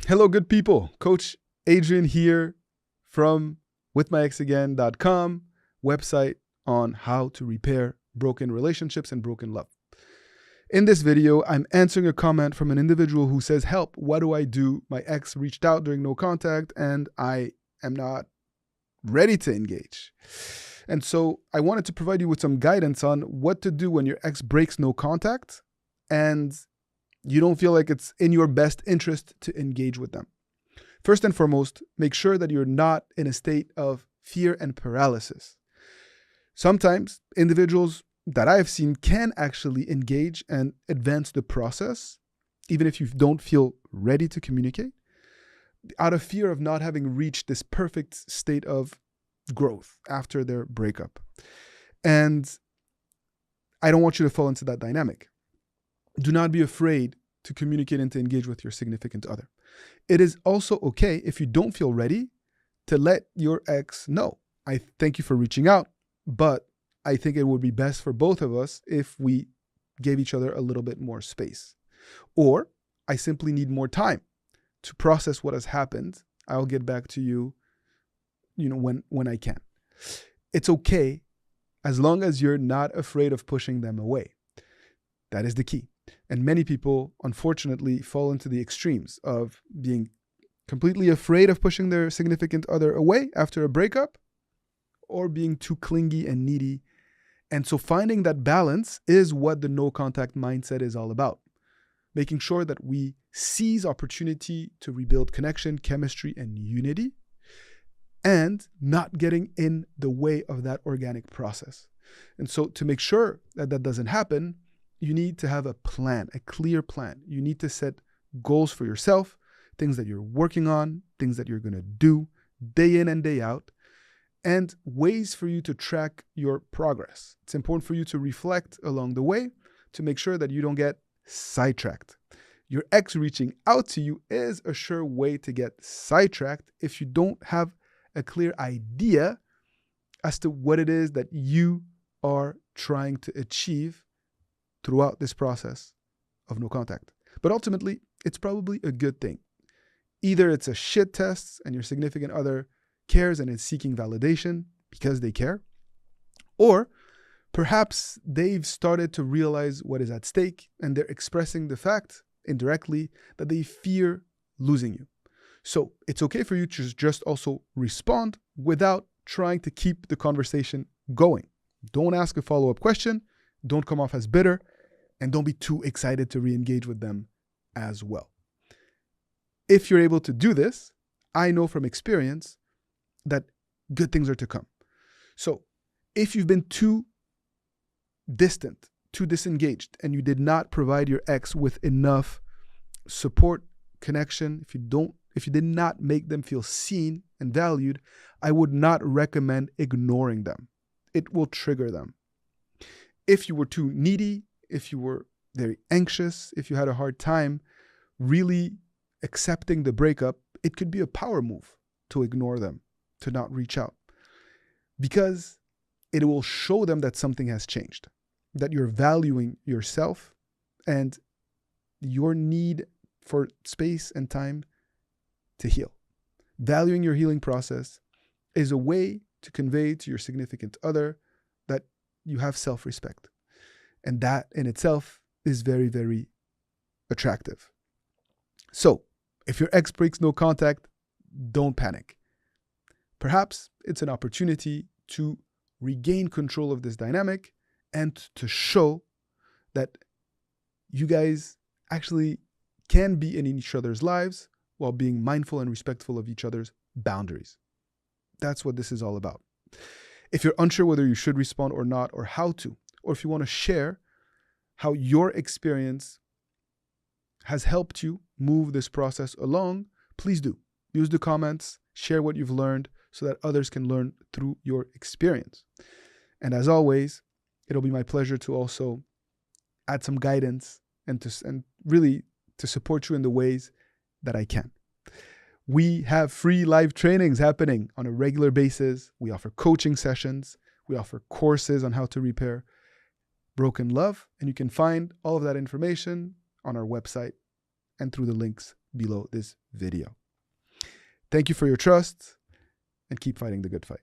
Hello, good people. Coach Adrian here from withmyexagain.com, website on how to repair broken relationships and broken love. In this video, I'm answering a comment from an individual who says, help, what do I do? My ex reached out during no contact and I am not ready to engage. And so I wanted to provide you with some guidance on what to do when your ex breaks no contact and you don't feel like it's in your best interest to engage with them. First and foremost, make sure that you're not in a state of fear and paralysis. Sometimes individuals that I've seen can actually engage and advance the process, even if you don't feel ready to communicate, out of fear of not having reached this perfect state of growth after their breakup. And I don't want you to fall into that dynamic. Do not be afraid to communicate and to engage with your significant other. It is also okay if you don't feel ready to let your ex know. I thank you for reaching out, but I think it would be best for both of us if we gave each other a little bit more space. Or I simply need more time to process what has happened. I'll get back to you, when I can. It's okay as long as you're not afraid of pushing them away. That is the key. And many people, unfortunately, fall into the extremes of being completely afraid of pushing their significant other away after a breakup or being too clingy and needy. And so finding that balance is what the no contact mindset is all about. Making sure that we seize opportunity to rebuild connection, chemistry, and unity, and not getting in the way of that organic process. And so to make sure that that doesn't happen, you need to have a plan, a clear plan. You need to set goals for yourself, things that you're working on, things that you're going to do day in and day out, and ways for you to track your progress. It's important for you to reflect along the way to make sure that you don't get sidetracked. Your ex reaching out to you is a sure way to get sidetracked if you don't have a clear idea as to what it is that you are trying to achieve throughout this process of no contact. But ultimately, it's probably a good thing. Either it's a shit test and your significant other cares and is seeking validation because they care, or perhaps they've started to realize what is at stake and they're expressing the fact indirectly that they fear losing you. So it's okay for you to just also respond without trying to keep the conversation going. Don't ask a follow-up question. Don't come off as bitter. And don't be too excited to re-engage with them as well. If you're able to do this, I know from experience that good things are to come. So if you've been too distant, too disengaged, and you did not provide your ex with enough support, connection, if you did not make them feel seen and valued, I would not recommend ignoring them. It will trigger them. If you were too needy, if you were very anxious, if you had a hard time really accepting the breakup, it could be a power move to ignore them, to not reach out, because it will show them that something has changed, that you're valuing yourself and your need for space and time to heal. Valuing your healing process is a way to convey to your significant other that you have self-respect. And that in itself is very, very attractive. So if your ex breaks no contact, don't panic. Perhaps it's an opportunity to regain control of this dynamic and to show that you guys actually can be in each other's lives while being mindful and respectful of each other's boundaries. That's what this is all about. If you're unsure whether you should respond or not, or how to, or if you want to share how your experience has helped you move this process along, please do. Use the comments, share what you've learned so that others can learn through your experience. And as always, it'll be my pleasure to also add some guidance and really to support you in the ways that I can. We have free live trainings happening on a regular basis. We offer coaching sessions. We offer courses on how to repair broken love. And you can find all of that information on our website and through the links below this video. Thank you for your trust, and keep fighting the good fight.